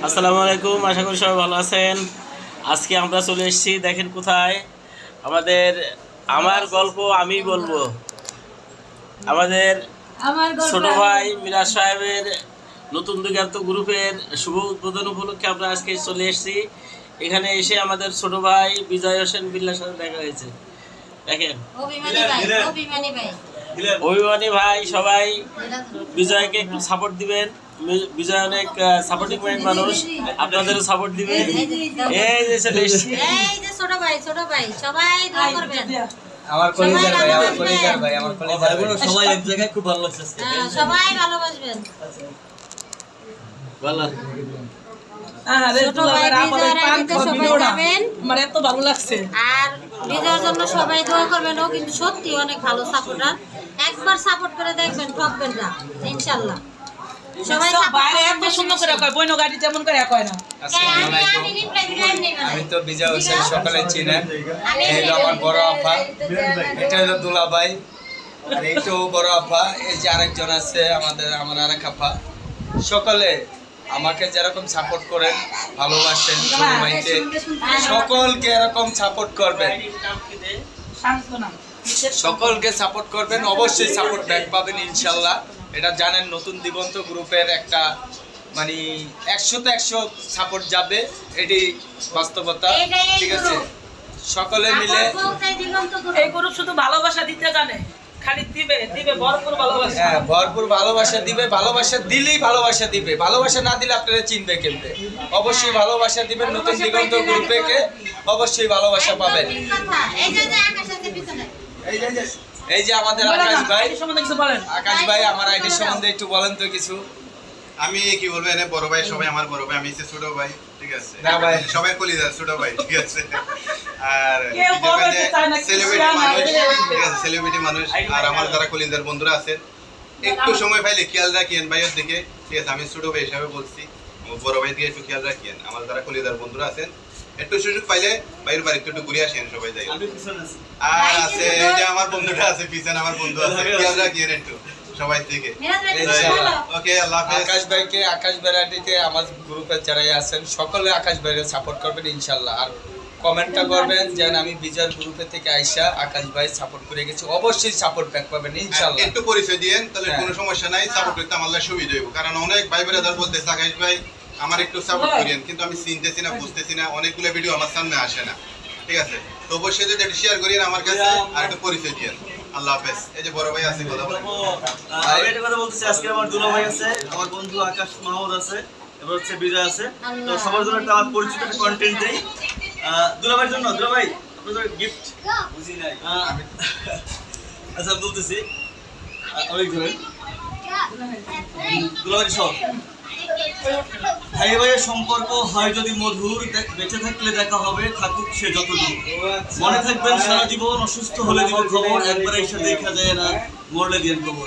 আসসালামু আলাইকুম, আশা করি সবাই ভালো আছেন। আজকে আমরা চলে এসেছি, দেখেন কোথায় আমাদের আমার গল্প আমি বলবো। আমাদের ছোট ভাই মিরাজ সাহেবের নতুন দিগন্ত গ্রুপের শুভ উদ্বোধন উপলক্ষে আমরা আজকে চলে এসেছি। এখানে এসে আমাদের ছোট ভাই বিজয় হোসেন বিল্লার সাথে দেখা হয়েছে। দেখেন অভিমানী ভাই, সবাই বিজয়কে একটু সাপোর্ট দিবেন। বিজয় অনেক সাপোর্টিং মাইন্ড মানুষ, আপনাদেরও সাপোর্ট দিবেন। এই যে চলে এসেছি, এই যে ছোট ভাই সবাই দোয়া করবেন। আমার কলিজার ভাই, আমার কলিজার ভাই, আমার কলিজার ভাই, সবাই এক জায়গায় খুব ভালো লাগছে। সবাই ভালোবাসবেন। ভালো ছোট ভাই বিজয়ের আগে সবাই যাবেন, আমার এত ভালো লাগছে। আর বিজয়ের জন্য সবাই দোয়া করবেন। ও কিন্তু সত্যি অনেক ভালো সাপোর্টার। একবার সাপোর্ট করে দেখবেন, ঠকবেন না ইনশাআল্লাহ। সবাই বাইরে এত সুন্দর করে কয়, বইনো গাড়ি যেমন করে কয় না। আমি তো বিজয় হোসেন সকালে চিনেন। এই হলো আমার বড় আপা, এটা হলো দুলা ভাই, আর এইটাও বড় আপা। এই যে আরেকজন আছে আমার আরেক আপা। সকলে আমাকে যেরকম সাপোর্ট করেন, ভালোবাসেন, সবাইকে সকলকে এরকম সাপোর্ট করবেন, সকলকে সাপোর্ট করবেন। অবশ্যই সাপোর্ট ব্যাক পাবেন ইনশাল্লাহ। এটা জানেন নতুন দিগন্ত গ্রুপের একটা মানে 100তে 100 সাপোর্ট যাবে, এটি বাস্তবতা। ঠিক আছে, সকলে মিলে এই গ্রুপ শুধু ভালোবাসা দিতে জানে, খালি দিবে দিবে ভরপুর ভালোবাসা। হ্যাঁ, ভরপুর ভালোবাসা দিবে। ভালোবাসা দিলেই ভালোবাসা দিবে, ভালোবাসা না দিলে আপনারা চিনবে কেমনে। অবশ্যই ভালোবাসা দিবেন নতুন দিগন্ত গ্রুপকে, অবশ্যই ভালোবাসা পাবেন। এই যে আমাদের আকাশ ভাই, আকাশ ভাই আমার আইডি সম্বন্ধে একটু বলেন তো কিছু। আমি কি বলবো, এনে বড় ভাই, সবাই আমার বড় ভাই, আমি হচ্ছে ছোট ভাই। ঠিক আছে না ভাই, সবাই কলিজার ছোট ভাই। ঠিক আছে, আর সেলিব্রিটি মানুষ, আর আমার যারা কলিজার বন্ধুরা আছেন, একটু সময় পাইলে খেয়াল রাখিয়েন ভাইয়ের দিকে। ঠিক আছে, আমি ছোট ভাই হিসাবে বলছি, বড় ভাই দিকে একটু খেয়াল রাখিয়েন। আমার যারা কলিজার বন্ধুরা আছেন, একটু সুযোগ পাইলে ভাইয়ের বাড়িতে একটু ঘুরে আসেন সবাই যাই। আর আছে এই যে আমার বন্ধুটা আছে পিছনে, আমার বন্ধু আছে, খেয়াল রাখিয়েন একটু সবাই থেকে। ওকে, আল্লাহ হাফেজ। আকাশ ভাইকে, আকাশ ভ্যারাইটিতে আমার গ্রুপে যারাই আছেন সকলে আকাশ ভাইকে সাপোর্ট করবেন ইনশাল্লাহ। আর কমেন্টটা করবেন যেন আমি বিজয় গ্রুপে থেকে আইসা আকাশ ভাই সাপোর্ট করে গেছি, অবশ্যই সাপোর্ট ব্যাক পাবেন ইনশাল্লাহ। একটু পরিচয় দিয়েন, তাহলে কোনো সমস্যা নাই, সাপোর্ট করতে আমার সুবিধা হইব। কারণ অনেক ভাই ব্রাদার বলতেছে আকাশ ভাই আমার একটু সাপোর্ট করেন, কিন্তু আমি চিনতেছি না, বুঝতেছি না, অনেকগুলো ভিডিও আমার সামনে আসে না। ঠিক আছে, তো অবশ্যই যদি একটু শেয়ার করেন আমার কাছে, আর একটু পরিচয় দিয়েন। আল্লাহ হাফেজ। এই যে বড় ভাই আছে, কথা বলেন। আমি একটা কথা বলতেছি, আজকে আমার দুলা ভাই আছে, আমার বন্ধু আকাশ মাহমুদ আছে, এবার হচ্ছে বিজয় আছে। তো সবার জন্য একটা আমার পরিচিত একটা কন্টেন্ট দেই দুলা ভাইয়ের জন্য। দুলা ভাই আপনাদের গিফট বুঝি নাই। আচ্ছা বলতেছি, অনেক ধরেন দুলা ভাই সব ভাই ভাইয়ের সম্পর্ক হয় যদি মধুর, বেঁচে থাকলে দেখা হবে, থাকুক সে যত দূর। মনে থাকবেন সারা জীবন, অসুস্থ হলে দিব খবর, একবার এসে দেখা যায় না, মরলে দিয়েন খবর।